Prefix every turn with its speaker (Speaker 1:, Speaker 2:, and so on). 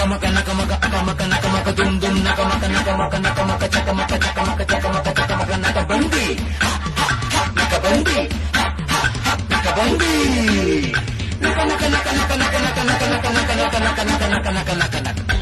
Speaker 1: maka naka maka aka maka naka maka dum dum naka maka naka maka naka maka chaka maka chaka maka chaka maka chaka maka naka bandi naka bandi naka bandi naka naka naka naka naka naka naka naka naka naka naka naka naka naka naka